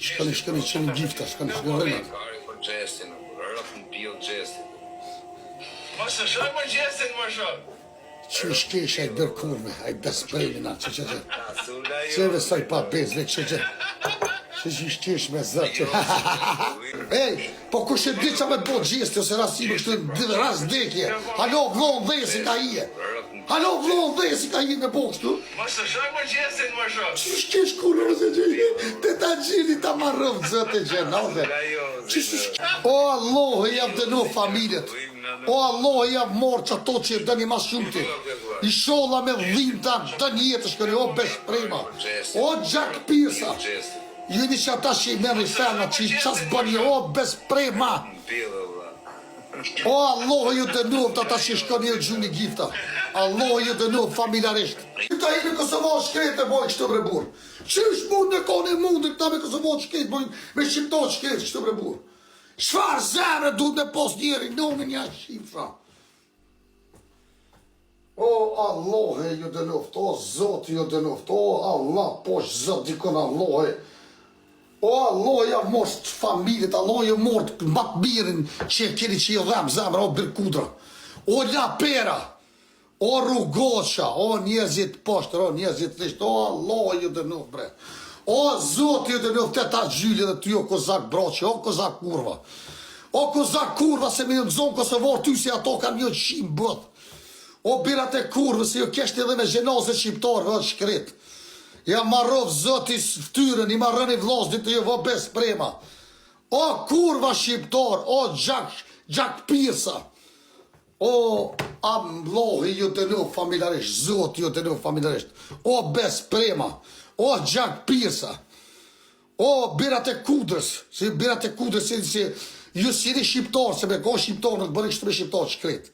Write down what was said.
Shkoni që në gjifta, shkoni rënat. Kari për gjestin, rërat në pio gjestin. Ma shë për gjestin, ma shë. Që në shkesh a i dërkurme, a i besprejmina, që. Që vesoj pa bezve, që shkesh me zërë, Ej, po kush e di që me të bo gjesti, ose rasime kështu ras dekje. Halo, vlon dhesi ka ije. Halo, vlon dhesi ka ije me bo kështu. Ma shë për gjestin, ma shë. Që shkesh kurë, ose që të ta gjini ta marrëv zëtë e gjenave. O Allah, e jam dënu familjet. O Allah, e jam morë që ato që e dëni mas shumëti. I sholla me dhimta dëni jetë shkëri, o besprema. O gjak pisa. Jeni që ata që i merë i fena, që i qasë bëni, o besprema. O Allah, ju dënuv të ata që i shkoni e gjuni gifta. Allah, ju dënuv familjarisht. Këta i në Kosovo shkrete bojnë kështë të brebur. Që është mund në kone mundë këta me Kosovo shkrete bojnë, me Shqipto shkrete kështë të brebur. Shfar zemre duhet në pos njeri, nëmë një shifra. O Allah, ju dënuft, o Zot ju dënuft, o Allah, posh Zot dikon Allah. O Allah, ja mosht familjet, Allah ju mort matë mirin që keni që i dhem zemre, o Birkudra, o Lapera, o Rugosha, o njëzit poshtër, o njëzit lisht, o Allah ju dënuft bre. O Zot ju dënuft të ta gjyli dhe ty o kozak broqe, o kozak kurva. O kozak kurva se me në zonë Kosovor ty si ato kanë një qim bët. O birat e kurve se ju keshtë edhe me gjenazet shqiptarve o shkret. Ja marrov Zotis ftyrën, i marrën i vlasnit të ju vë besprema. O kurva shqiptar, o gjak pirsa. O amlohi ju të nuk familjarisht, Zot ju të nuk familjarisht. O besprema, o gjak pirsa. O birat e kudrës, se birat e kudrës se ju si një shqiptar, se me ko shqiptar nuk bërë kështë me shqiptar shkret.